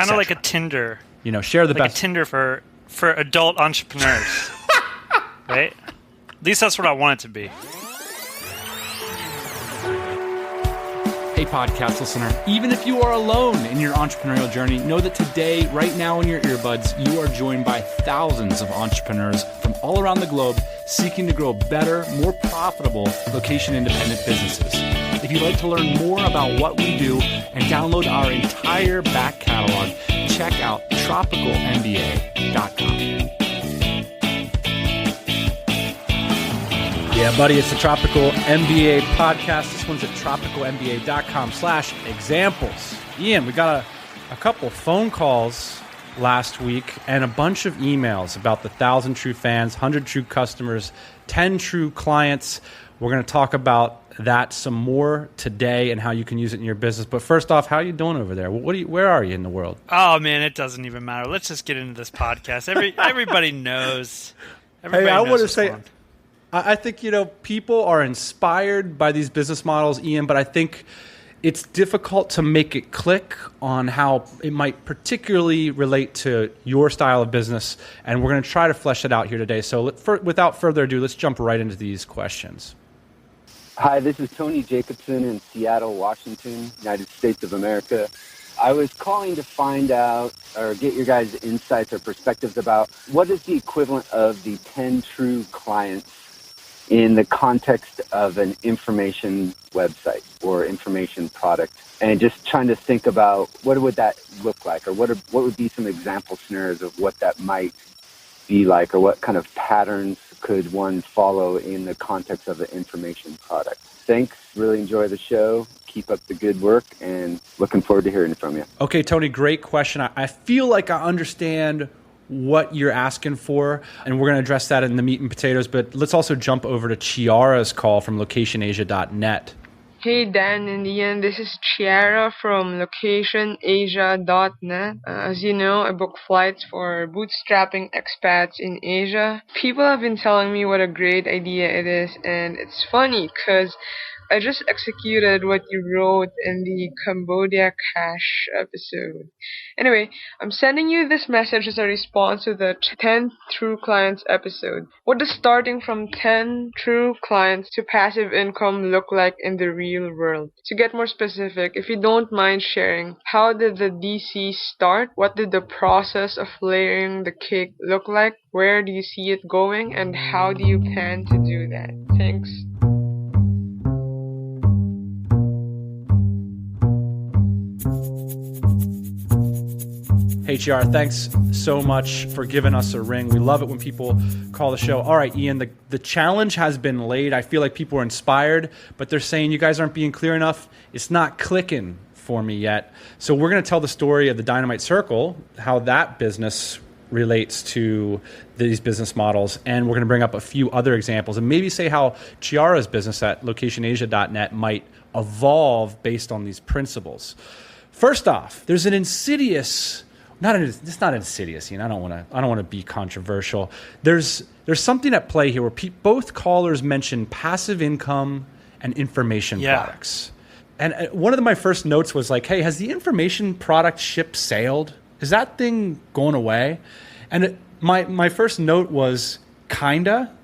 Kind of like a Tinder. Share the like best. Like a Tinder for adult entrepreneurs. Right? At least that's what I want it to be. Hey, podcast listener, even if you are alone in your entrepreneurial journey, know that today, right now in your earbuds, you are joined by thousands of entrepreneurs from all around the globe seeking to grow better, more profitable, location-independent businesses. If you'd like to learn more about what we do and download our entire back catalog, check out tropicalmba.com. Yeah, buddy, it's the Tropical MBA podcast. This one's at tropicalmba.com/examples. Ian, we got a couple phone calls last week and a bunch of emails about the 1,000 true fans, 100 true customers, 10 true clients. We're going to talk about that some more today and how you can use it in your business. But first off, how are you doing over there? Where are you in the world? Oh, man, it doesn't even matter. Let's just get into this podcast. Everybody knows. Hey, I want to say... I think, people are inspired by these business models, Ian, but I think it's difficult to make it click on how it might particularly relate to your style of business. And we're going to try to flesh it out here today. So without further ado, let's jump right into these questions. Hi, this is Tony Jacobson in Seattle, Washington, United States of America. I was calling to find out or get your guys' insights or perspectives about what is the equivalent of the 10 true clients in the context of an information website or information product, and just trying to think about what would that look like, or what would be some example scenarios of what that might be like, or what kind of patterns could one follow in the context of an information product. Thanks. Really enjoy the show. Keep up the good work, and looking forward to hearing from you. Okay, Tony, great question. I feel like I understand what you're asking for, and we're going to address that in the meat and potatoes, but let's also jump over to Chiara's call from locationasia.net. Hey Dan and Ian, this is Chiara from locationasia.net. As you know, I book flights for bootstrapping expats in Asia. People have been telling me what a great idea it is, and it's funny because I just executed what you wrote in the Cambodia Cash episode. Anyway, I'm sending you this message as a response to the 10 True Clients episode. What does starting from 10 true clients to passive income look like in the real world? To get more specific, if you don't mind sharing, how did the DC start? What did the process of layering the cake look like? Where do you see it going? And how do you plan to do that? Thanks. Hey, Chiara, thanks so much for giving us a ring. We love it when people call the show. All right, Ian, the challenge has been laid. I feel like people are inspired, but they're saying you guys aren't being clear enough. It's not clicking for me yet. So we're going to tell the story of the Dynamite Circle, how that business relates to these business models, and we're going to bring up a few other examples and maybe say how Chiara's business at locationasia.net might evolve based on these principles. First off, there's an insidious... It's not insidious, I don't want to be controversial. There's something at play here where both callers mention passive income and information products. And one of my first notes was like, hey, has the information product ship sailed? Is that thing going away? And my first note was kinda.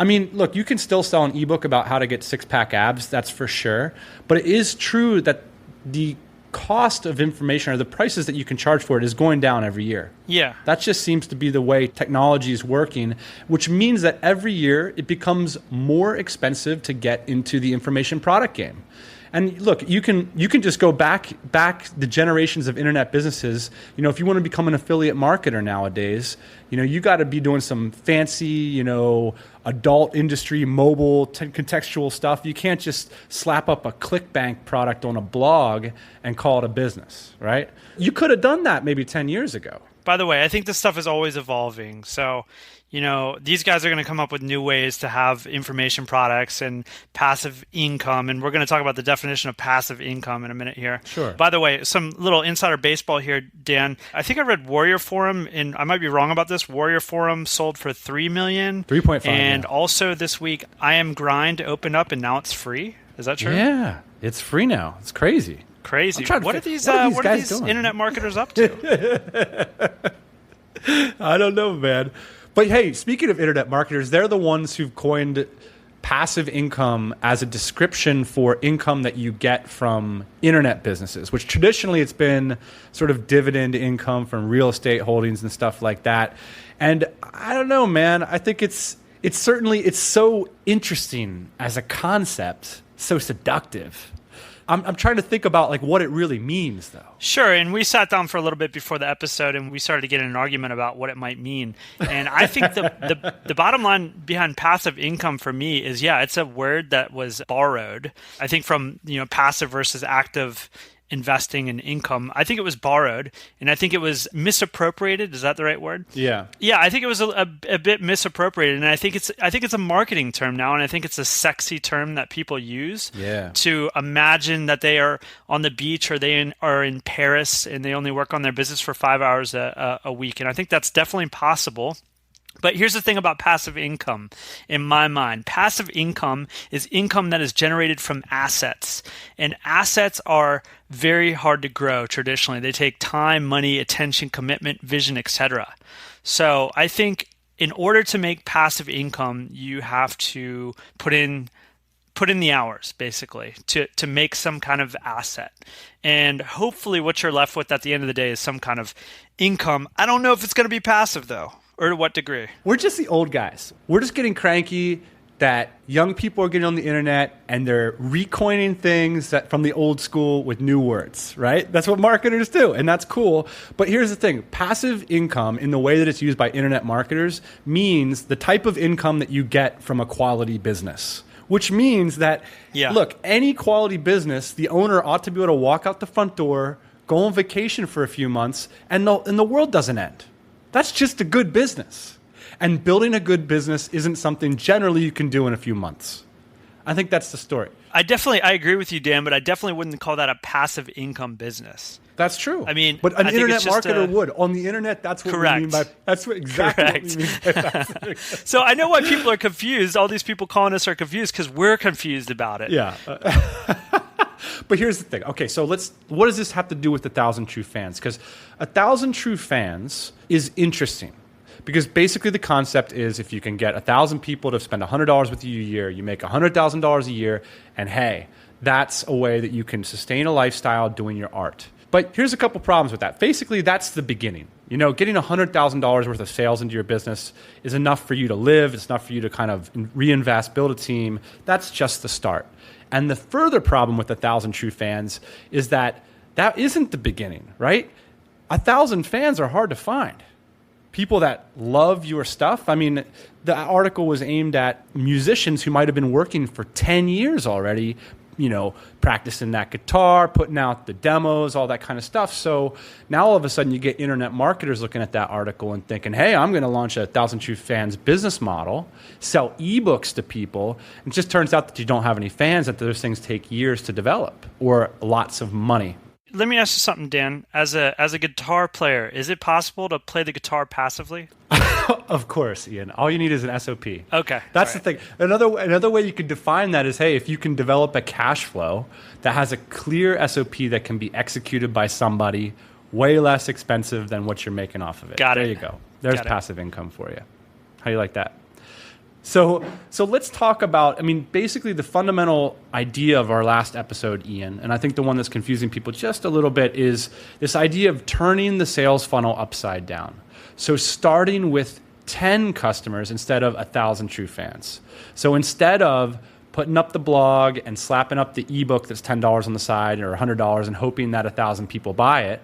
I mean, look, you can still sell an ebook about how to get six-pack abs, that's for sure. But it is true that the cost of information or the prices that you can charge for it is going down every year. Yeah. That just seems to be the way technology is working, which means that every year it becomes more expensive to get into the information product game. And look, you can just go back the generations of internet businesses. If you want to become an affiliate marketer nowadays, you got to be doing some fancy, adult industry, mobile, contextual stuff. You can't just slap up a ClickBank product on a blog and call it a business, right? You could have done that maybe 10 years ago. By the way, I think this stuff is always evolving. So, these guys are going to come up with new ways to have information products and passive income. And we're going to talk about the definition of passive income in a minute here. Sure. By the way, some little insider baseball here, Dan. I think I read Warrior Forum, and I might be wrong about this. Warrior Forum sold for $3 million. 3.5. And also this week, I Am Grind opened up, and now it's free. Is that true? Yeah, it's free now. It's crazy. Crazy. What are these guys doing? internet marketers up to? I don't know, man. But hey, speaking of internet marketers, they're the ones who've coined passive income as a description for income that you get from internet businesses, which traditionally it's been sort of dividend income from real estate holdings and stuff like that. And I don't know, man. I think it's so interesting as a concept, so seductive. I'm trying to think about like what it really means, though. Sure, and we sat down for a little bit before the episode, and we started to get in an argument about what it might mean. And I think the bottom line behind passive income for me is, yeah, it's a word that was borrowed. I think from passive versus active investing in income. I think it was borrowed, and I think it was misappropriated. Is that the right word? Yeah. Yeah, I think it was a bit misappropriated, and I think it's a marketing term now, and I think it's a sexy term that people use to imagine that they are on the beach or they are in Paris and they only work on their business for 5 hours a week, and I think that's definitely possible. But here's the thing about passive income, in my mind. Passive income is income that is generated from assets. And assets are very hard to grow traditionally. They take time, money, attention, commitment, vision, etc. So I think in order to make passive income, you have to put in the hours, basically, to make some kind of asset. And hopefully what you're left with at the end of the day is some kind of income. I don't know if it's going to be passive, though. Or to what degree? We're just the old guys. We're just getting cranky that young people are getting on the internet and they're recoining things that from the old school with new words, right? That's what marketers do, and that's cool. But here's the thing. Passive income, in the way that it's used by internet marketers, means the type of income that you get from a quality business. Which means that, look, any quality business, the owner ought to be able to walk out the front door, go on vacation for a few months, and the world doesn't end. That's just a good business. And building a good business isn't something generally you can do in a few months. I think that's the story. I agree with you, Dan, but I definitely wouldn't call that a passive income business. That's true. I mean, but an internet marketer would. On the internet, that's what we mean by exactly what we mean by passive. So I know why people are confused. All these people calling us are confused because we're confused about it. Yeah. But here's the thing. Okay, so what does this have to do with 1,000 True Fans? Because 1,000 True Fans is interesting. Because basically the concept is if you can get 1,000 people to spend $100 with you a year, you make $100,000 a year, and hey, that's a way that you can sustain a lifestyle doing your art. But here's a couple problems with that. Basically, that's the beginning. Getting $100,000 worth of sales into your business is enough for you to live. It's enough for you to kind of reinvest, build a team. That's just the start. And the further problem with 1,000 True Fans is that isn't the beginning, right? 1,000 fans are hard to find. People that love your stuff. I mean, the article was aimed at musicians who might have been working for 10 years already, practicing that guitar, putting out the demos, all that kind of stuff. So now all of a sudden you get internet marketers looking at that article and thinking, hey, I'm going to launch a 1,000 True Fans business model, sell ebooks to people. It just turns out that you don't have any fans, that those things take years to develop or lots of money. Let me ask you something, Dan. As a guitar player, is it possible to play the guitar passively? Of course, Ian. All you need is an SOP. Okay. That's the thing. Another way you could define that is, hey, if you can develop a cash flow that has a clear SOP that can be executed by somebody way less expensive than what you're making off of it. Got it. There you go. There's passive income for you. How do you like that? So let's talk about, basically the fundamental idea of our last episode, Ian, and I think the one that's confusing people just a little bit is this idea of turning the sales funnel upside down. So starting with 10 customers instead of 1,000 True Fans. So instead of putting up the blog and slapping up the ebook that's $10 on the side or $100 and hoping that 1,000 people buy it,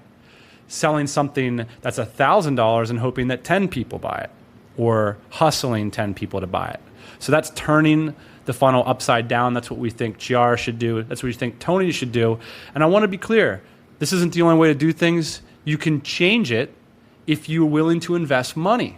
selling something that's $1,000 and hoping that 10 people buy it, or hustling 10 people to buy it. So that's turning the funnel upside down. That's what we think GR should do. That's what we think Tony should do. And I want to be clear, this isn't the only way to do things. You can change it if you're willing to invest money.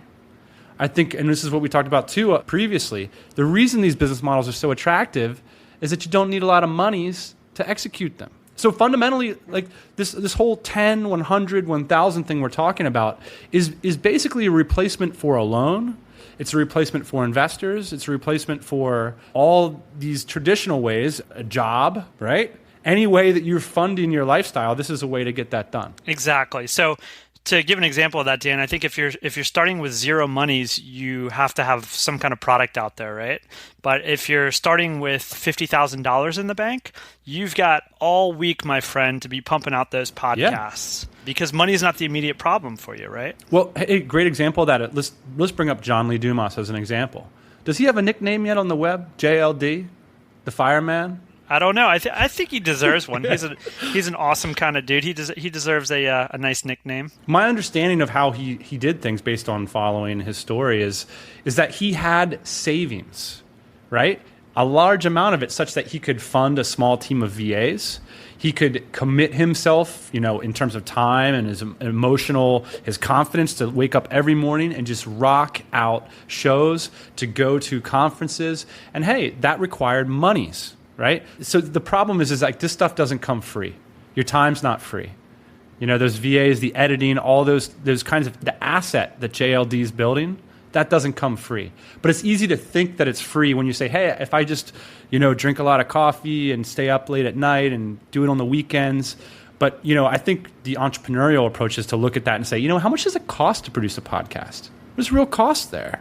I think, and this is what we talked about too previously, the reason these business models are so attractive is that you don't need a lot of monies to execute them. So fundamentally, like this whole 10, 100, 1,000 thing we're talking about is basically a replacement for a loan. It's a replacement for investors. It's a replacement for all these traditional ways, a job, right? any way that you're funding your lifestyle, this is a way to get that done. Exactly. So to give an example of that, Dan, I think if you're starting with zero monies, you have to have some kind of product out there, right? But if you're starting with $50,000 in the bank, you've got all week, my friend, to be pumping out those podcasts because money is not the immediate problem for you, right? Well, a great example of that. Let's bring up John Lee Dumas as an example. Does he have a nickname yet on the web? JLD, the fireman? I don't know. I think he deserves one. He's an awesome kind of dude. He deserves a nice nickname. My understanding of how he did things based on following his story is that he had savings, right? A large amount of it, such that he could fund a small team of VAs. He could commit himself, in terms of time and his emotional, his confidence to wake up every morning and just rock out shows, to go to conferences. And hey, that required monies. Right? So the problem is like this stuff doesn't come free. Your time's not free. Those VAs, the editing, all those kinds of the asset that JLD is building, that doesn't come free. But it's easy to think that it's free when you say, hey, if I just, drink a lot of coffee and stay up late at night and do it on the weekends. But, I think the entrepreneurial approach is to look at that and say, how much does it cost to produce a podcast? There's real cost there.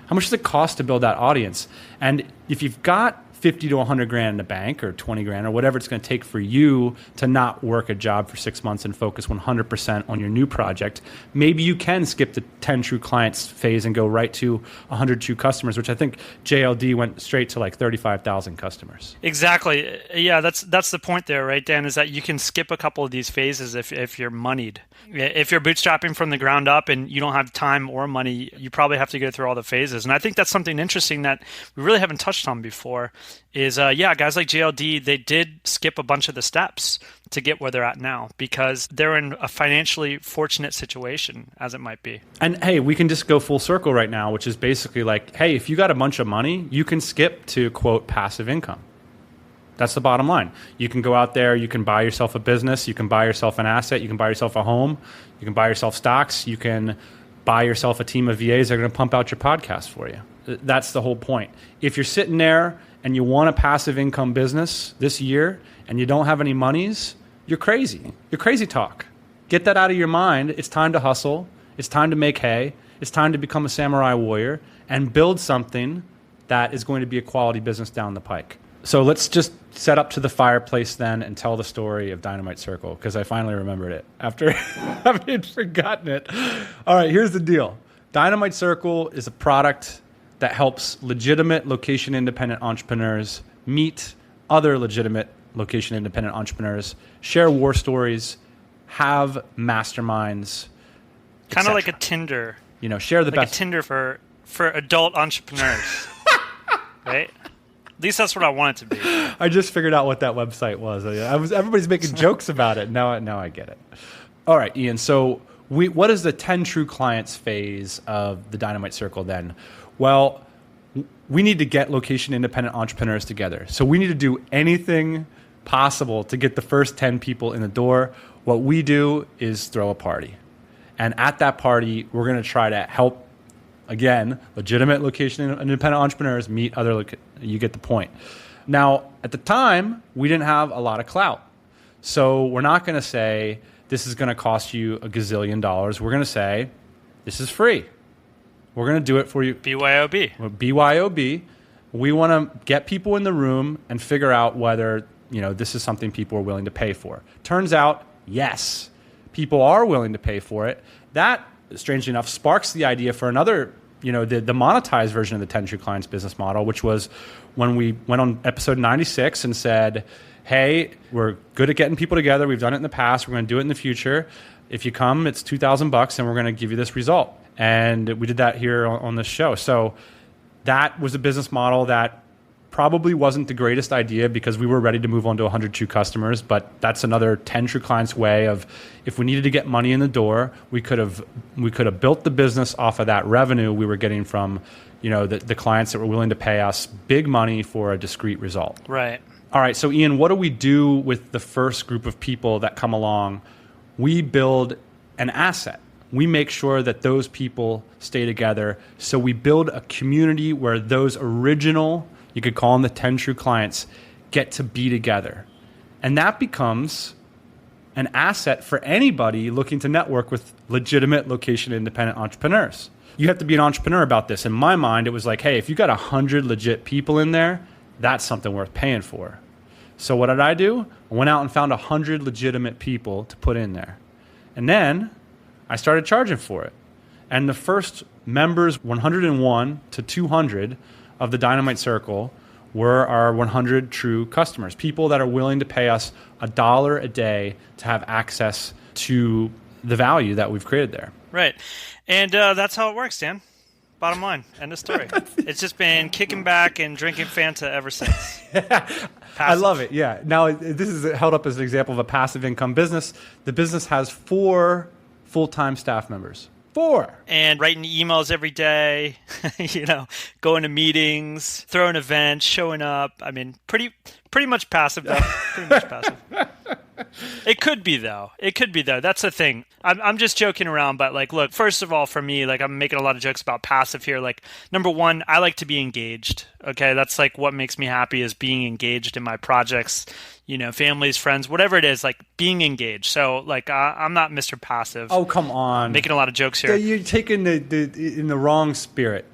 How much does it cost to build that audience? And if you've got 50 to 100 grand in the bank or 20 grand or whatever it's going to take for you to not work a job for 6 months and focus 100% on your new project, maybe you can skip the 10 true clients phase and go right to 100 true customers, which I think JLD went straight to like 35,000 customers. Exactly. Yeah, that's the point there, right, Dan, is that you can skip a couple of these phases if you're moneyed. If you're bootstrapping from the ground up and you don't have time or money, you probably have to go through all the phases. And I think that's something interesting that we really haven't touched on before is, guys like JLD, they did skip a bunch of the steps to get where they're at now because they're in a financially fortunate situation, as it might be. And hey, we can just go full circle right now, which is basically like, hey, if you got a bunch of money, you can skip to, quote, passive income. That's the bottom line. You can go out there, you can buy yourself a business, you can buy yourself an asset, you can buy yourself a home, you can buy yourself stocks, you can buy yourself a team of VAs that are going to pump out your podcast for you. That's the whole point. If you're sitting there and you want a passive income business this year and you don't have any monies, you're crazy. You're crazy talk. Get that out of your mind. It's time to hustle. It's time to make hay. It's time to become a samurai warrior and build something that is going to be a quality business down the pike. So let's just set up to the fireplace then and tell the story of Dynamite Circle, because I finally remembered it after having forgotten it. All right, here's the deal. Dynamite Circle is a product that helps legitimate location-independent entrepreneurs meet other legitimate location-independent entrepreneurs, share war stories, have masterminds, kind of like a Tinder. Share the like best. Like a Tinder for adult entrepreneurs, right? At least that's what I want it to be. I just figured out what that website was. Everybody's making jokes about it. Now I get it. All right, Ian. So what is the 10 true clients phase of the Dynamite Circle then? Well, we need to get location-independent entrepreneurs together. So we need to do anything possible to get the first 10 people in the door. What we do is throw a party. And at that party, we're going to try to help, again, legitimate location-independent entrepreneurs meet other you get the point. Now, at the time, we didn't have a lot of clout. So we're not going to say, this is going to cost you a gazillion dollars. We're going to say, this is free. We're going to do it for you. BYOB. BYOB. We want to get people in the room and figure out whether, this is something people are willing to pay for. Turns out, yes, people are willing to pay for it. That, strangely enough, sparks the idea for another, the monetized version of the 10 True Clients business model, which was when we went on episode 96 and said, hey, we're good at getting people together. We've done it in the past. We're going to do it in the future. If you come, it's $2,000 and we're going to give you this result. And we did that here on this show. So that was a business model that probably wasn't the greatest idea because we were ready to move on to 100 true customers. But that's another 10 True Clients way of, if we needed to get money in the door, we could have built the business off of that revenue we were getting from, the clients that were willing to pay us big money for a discrete result. Right. All right. So Ian, what do we do with the first group of people that come along? We build an asset. We make sure that those people stay together. So we build a community where those original, you could call them the 10 true clients, get to be together. And that becomes an asset for anybody looking to network with legitimate location-independent entrepreneurs. You have to be an entrepreneur about this. In my mind, it was like, hey, if you got 100 legit people in there, that's something worth paying for. So what did I do? I went out and found 100 legitimate people to put in there. And then I started charging for it. And the first members, 101 to 200 of the Dynamite Circle, were our 100 true customers, people that are willing to pay us $1 a day to have access to the value that we've created there. Right. And that's how it works, Dan. Bottom line. End of story. It's just been kicking back and drinking Fanta ever since. I love it. Yeah. Now, this is held up as an example of a passive income business. The business has 4 full-time staff members. 4. And writing emails every day, going to meetings, throwing events, showing up. I mean, pretty much passive, though. Pretty much passive. It could be, though. That's the thing. I'm just joking around, but look, first of all, for me, I'm making a lot of jokes about passive here. Number one, I like to be engaged. Okay, that's what makes me happy is being engaged in my projects. Families, friends, whatever it is, being engaged. So, I'm not Mr. Passive. Oh, come on. I'm making a lot of jokes here. You're taking in the wrong spirit.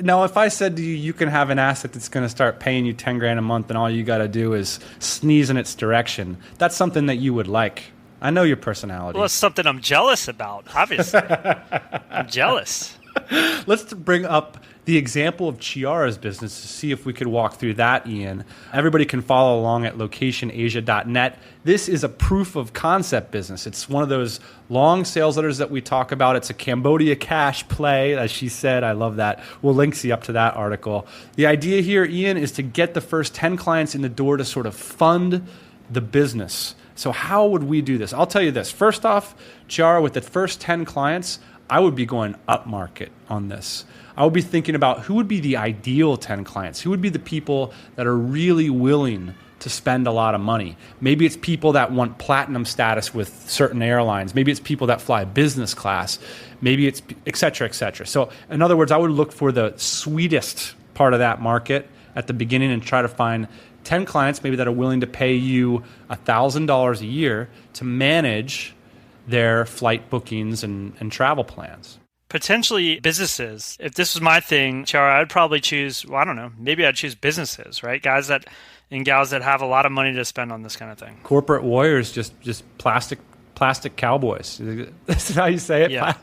Now, if I said to you, you can have an asset that's going to start paying you $10,000 a month and all you got to do is sneeze in its direction, that's something that you would like. I know your personality. Well, it's something I'm jealous about, obviously. I'm jealous. Let's bring up the example of Chiara's business to see if we could walk through that, Ian. Everybody can follow along at locationasia.net. This is a proof of concept business. It's one of those long sales letters that we talk about. It's a Cambodia cash play, as she said. I love that. We'll link you up to that article. The idea here, Ian, is to get the first 10 clients in the door to sort of fund the business. So how would we do this? I'll tell you this. First off, Chiara, with the first 10 clients, I would be going upmarket on this. I would be thinking about who would be the ideal 10 clients, who would be the people that are really willing to spend a lot of money. Maybe it's people that want platinum status with certain airlines. Maybe it's people that fly business class. Maybe it's et cetera, et cetera. So in other words, I would look for the sweetest part of that market at the beginning and try to find 10 clients maybe that are willing to pay you $1,000 a year to manage their flight bookings and travel plans. Potentially businesses. If this was my thing, Chara, I'd probably choose, I don't know, maybe I'd choose businesses, right? Guys that and gals that have a lot of money to spend on this kind of thing. Corporate warriors, just plastic cowboys. That's how you say it? Yeah.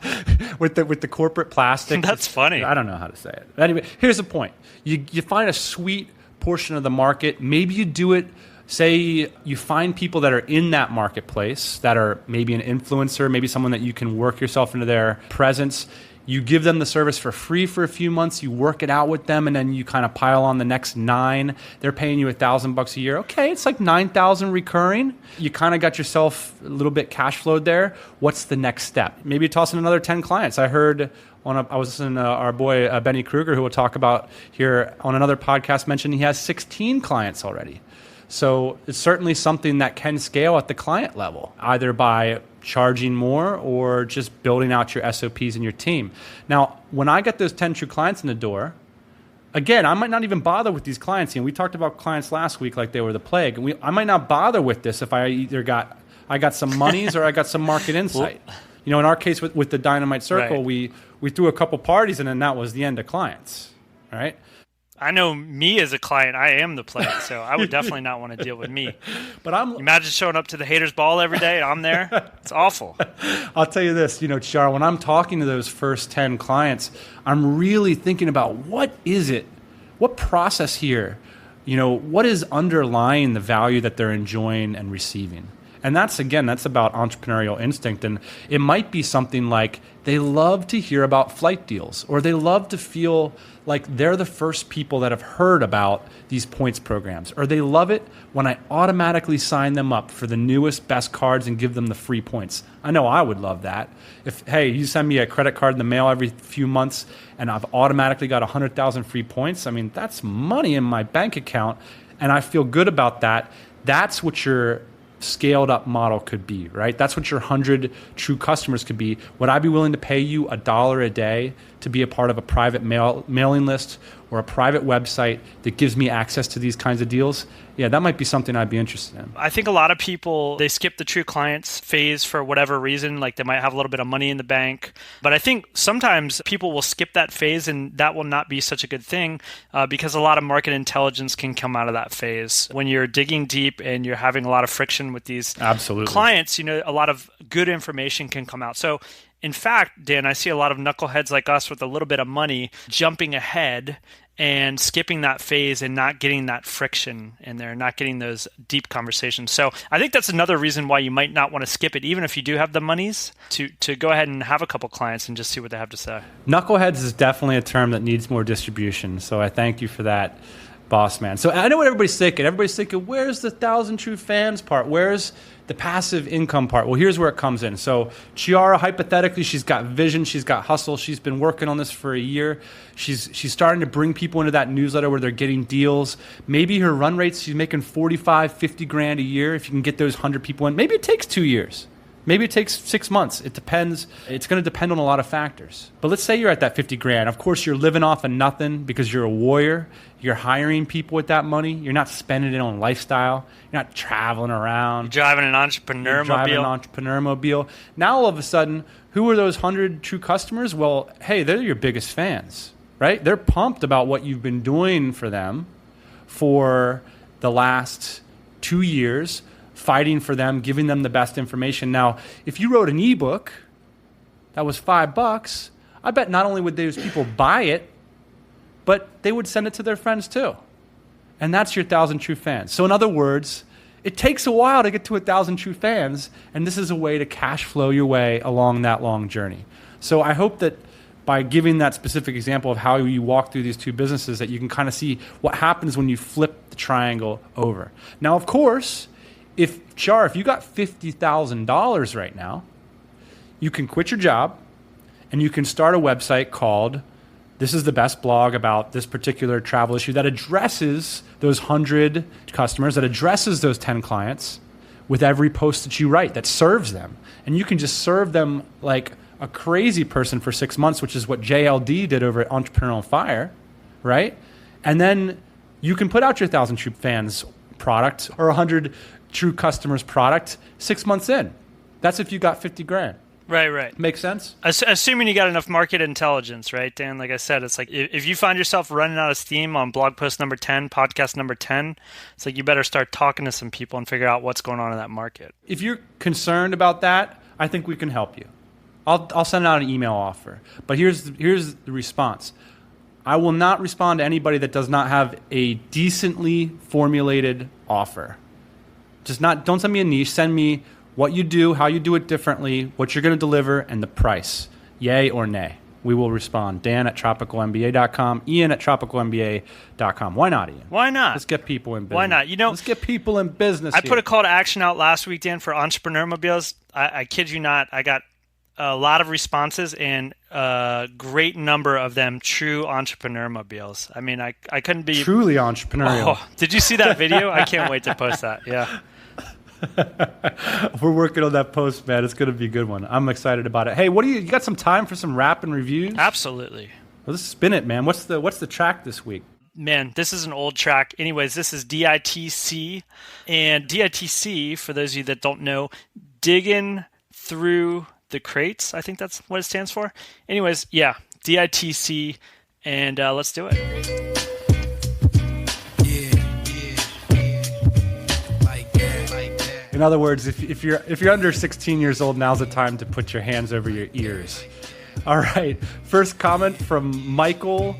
with the corporate plastic. That's funny. I don't know how to say it. Anyway, here's the point. You find a sweet portion of the market. Maybe you do it. Say you find people that are in that marketplace that are maybe an influencer, maybe someone that you can work yourself into their presence. You give them the service for free for a few months. You work it out with them, and then you kind of pile on the next 9. They're paying you $1,000 a year. Okay, it's like 9,000 recurring. You kind of got yourself a little bit cash flowed there. What's the next step? Maybe you toss in another 10 clients. I heard I was listening to our boy Benny Kruger, who we'll talk about here on another podcast, mentioned he has 16 clients already. So it's certainly something that can scale at the client level, either by charging more or just building out your SOPs and your team. Now, when I get those 10 true clients in the door, again, I might not even bother with these clients. We talked about clients last week like they were the plague. And I might not bother with this if I either got some monies or I got some market insight. In our case with the Dynamite Circle, right, we threw a couple parties and then that was the end of clients, right? I know me as a client, I am the plague, so I would definitely not want to deal with me. But imagine showing up to the haters ball every day. I'm there. It's awful. I'll tell you this, Char, when I'm talking to those first 10 clients, I'm really thinking about what is it? What process here? What is underlying the value that they're enjoying and receiving? And that's about entrepreneurial instinct. And it might be something like they love to hear about flight deals, or they love to feel like they're the first people that have heard about these points programs, or they love it when I automatically sign them up for the newest, best cards and give them the free points. I know I would love that. If, hey, you send me a credit card in the mail every few months and I've automatically got 100,000 free points, that's money in my bank account and I feel good about that. That's what your scaled up model could be, right? That's what your 100 true customers could be. Would I be willing to pay you $1 a day to be a part of a private mailing list or a private website that gives me access to these kinds of deals, yeah, that might be something I'd be interested in. I think a lot of people, they skip the true clients phase for whatever reason, like they might have a little bit of money in the bank. But I think sometimes people will skip that phase, and that will not be such a good thing because a lot of market intelligence can come out of that phase. When you're digging deep and you're having a lot of friction with these clients, a lot of good information can come out. So in fact, Dan, I see a lot of knuckleheads like us with a little bit of money jumping ahead and skipping that phase and not getting that friction in there, not getting those deep conversations. So I think that's another reason why you might not want to skip it, even if you do have the monies, to go ahead and have a couple clients and just see what they have to say. Knuckleheads is definitely a term that needs more distribution. So I thank you for that, boss man. So I know what everybody's thinking. Everybody's thinking, where's the 1,000 true fans part? Where's the passive income part? Well, here's where it comes in. So Chiara, hypothetically, she's got vision, she's got hustle, she's been working on this for a year. She's starting to bring people into that newsletter where they're getting deals. Maybe her run rates, she's making 45, 50 grand a year. If you can get those 100 people in, maybe it takes 2 years. Maybe it takes 6 months. It depends. It's going to depend on a lot of factors. But let's say you're at that 50 grand. Of course, you're living off of nothing because you're a warrior. You're hiring people with that money. You're not spending it on lifestyle. You're not traveling around. You're driving an entrepreneur mobile. Now, all of a sudden, who are those 100 true customers? Well, hey, they're your biggest fans, right? They're pumped about what you've been doing for them for the last 2 years, fighting for them, giving them the best information. Now, if you wrote an ebook that was $5, I bet not only would those people buy it, but they would send it to their friends too. And that's your 1,000 true fans. So in other words, it takes a while to get to 1,000 true fans, and this is a way to cash flow your way along that long journey. So I hope that by giving that specific example of how you walk through these two businesses, that you can kind of see what happens when you flip the triangle over. Now, of course, if you got $50,000 right now, you can quit your job and you can start a website called "This is the best blog about this particular travel issue" that addresses those 100 customers, that addresses those 10 clients with every post that you write, that serves them. And you can just serve them like a crazy person for 6 months, which is what JLD did over at Entrepreneur on Fire, right? And then you can put out your 1,000 true fans product or 100 true customers product 6 months in. That's if you got 50 grand. Right. Makes sense? Assuming you got enough market intelligence, right, Dan? Like I said, it's like if you find yourself running out of steam on blog post number 10, podcast number 10, it's like you better start talking to some people and figure out what's going on in that market. If you're concerned about that, I think we can help you. I'll send out an email offer. But here's the response. I will not respond to anybody that does not have a decently formulated offer. Don't send me a niche. Send me what you do, how you do it differently, what you're going to deliver, and the price. Yay or nay. We will respond. Dan@tropicalmba.com, Ian@tropicalmba.com. Why not, Ian? Why not? Let's get people in business. Why not? Let's get people in business. I put a call to action out last week, Dan, for entrepreneur mobiles. I kid you not. I got a lot of responses and a great number of them true entrepreneur mobiles. I mean, I couldn't be... Truly entrepreneurial. Oh, did you see that video? I can't wait to post that. Yeah. We're working on that post, man. It's going to be a good one. I'm excited about it. Hey, you got some time for some rap and reviews? Absolutely. Well, let's spin it, man. What's the track this week? Man, this is an old track. Anyways, this is DITC. And DITC, for those of you that don't know, digging through the crates. I think that's what it stands for. Anyways, yeah, DITC, and let's do it. In other words, if you're under 16 years old, now's the time to put your hands over your ears. All right. First comment from Michael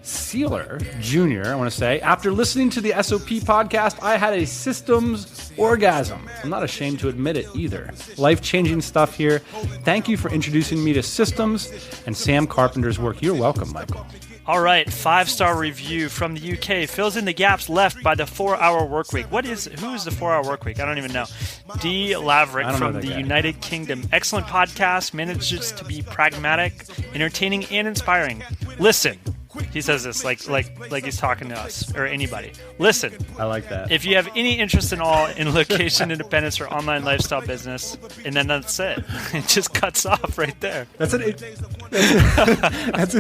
Sealer Jr., I want to say. After listening to the SOP podcast, I had a systems orgasm. I'm not ashamed to admit it either. Life-changing stuff here. Thank you for introducing me to systems and Sam Carpenter's work. You're welcome, Michael. All right, 5-star review from the UK fills in the gaps left by the 4-hour work week. Who is the 4-hour work week? I don't even know. D. Laverick from the United Kingdom. Excellent podcast, manages to be pragmatic, entertaining, and inspiring. Listen, He says this like he's talking to us or anybody. Listen, I like that. if you have any interest in all in location independence or online lifestyle business, and then that's it. It just cuts off right there. That's an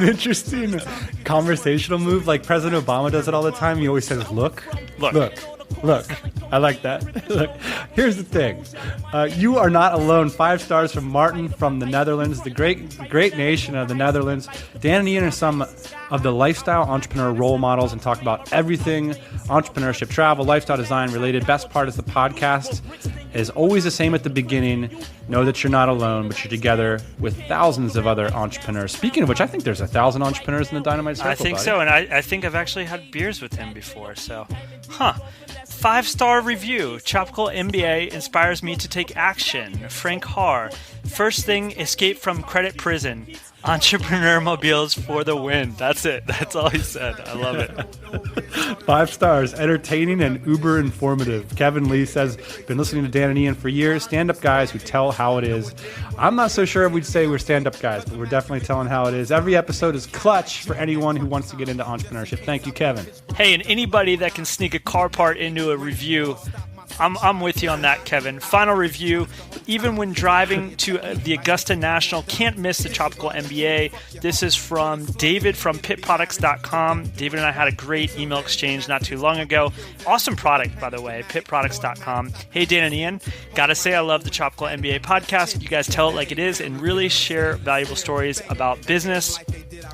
interesting conversational move. Like President Obama does it all the time. He always says, look. I like that. Look, here's the thing. You are not alone. 5 stars from Martin from the Netherlands, the great nation of the Netherlands. Dan and Ian are some of the lifestyle entrepreneur role models and talk about everything entrepreneurship, travel, lifestyle design related. Best part is the podcast is always the same at the beginning. Know that you're not alone, but you're together with thousands of other entrepreneurs. Speaking of which, I think there's 1,000 entrepreneurs in the Dynamite Circle. I think buddy. so, and I think I've actually had beers with him before. So, 5-star review. Tropical MBA inspires me to take action. Frank Haar. First thing, escape from credit prison. Entrepreneur mobiles for the win. That's it. That's all he said. I love it. 5 stars. Entertaining and uber informative. Kevin Lee says, been listening to Dan and Ian for years. Stand-up guys who tell how it is. I'm not so sure if we'd say we're stand-up guys, but we're definitely telling how it is. Every episode is clutch for anyone who wants to get into entrepreneurship. Thank you, Kevin. Hey, and anybody that can sneak a car part into a review, I'm with you on that, Kevin. Final review. Even when driving to the Augusta National, can't miss the Tropical MBA. This is from David from pitproducts.com. David and I had a great email exchange not too long ago. Awesome product, by the way, pitproducts.com. Hey, Dan and Ian. Gotta say I love the Tropical MBA podcast. You guys tell it like it is and really share valuable stories about business.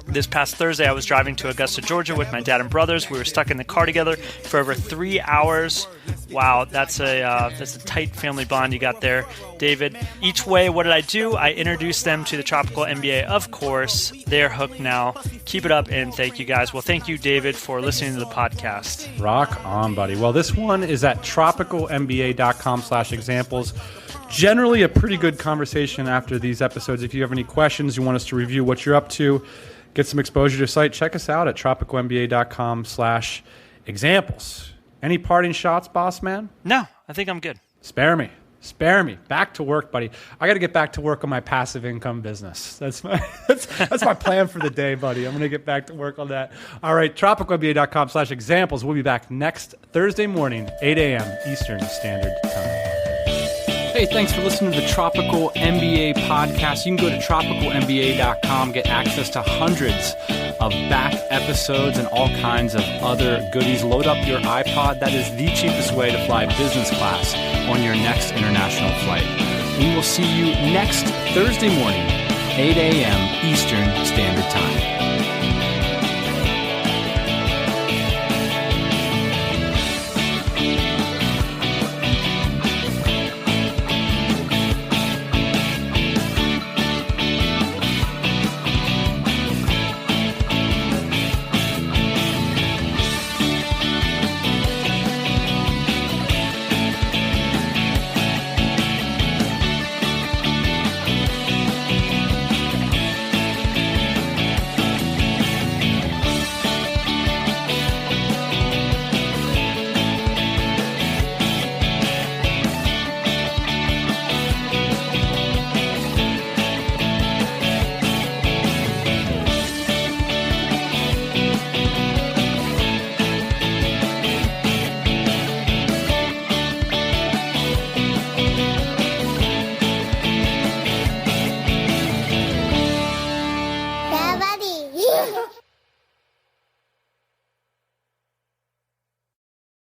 This past Thursday, I was driving to Augusta, Georgia with my dad and brothers. We were stuck in the car together for over 3 hours. Wow, that's a tight family bond you got there, David. Each way, what did I do? I introduced them to the Tropical MBA, of course. They're hooked now. Keep it up, and thank you guys. Well, thank you, David, for listening to the podcast. Rock on, buddy. Well, this one is at tropicalmba.com/examples. Generally a pretty good conversation after these episodes. If you have any questions, you want us to review what you're up to, get some exposure to your site, check us out at tropicalmba.com/examples. Any parting shots, boss man? No, I think I'm good. Spare me. Back to work, buddy. I got to get back to work on my passive income business. That's my plan for the day, buddy. I'm going to get back to work on that. All right, tropicalmba.com/examples. We'll be back next Thursday morning, 8 a.m. Eastern Standard Time. Hey, thanks for listening to the Tropical MBA podcast. You can go to tropicalmba.com, get access to hundreds of back episodes and all kinds of other goodies. Load up your iPod. That is the cheapest way to fly business class on your next international flight. We will see you next Thursday morning, 8 a.m. Eastern Standard Time.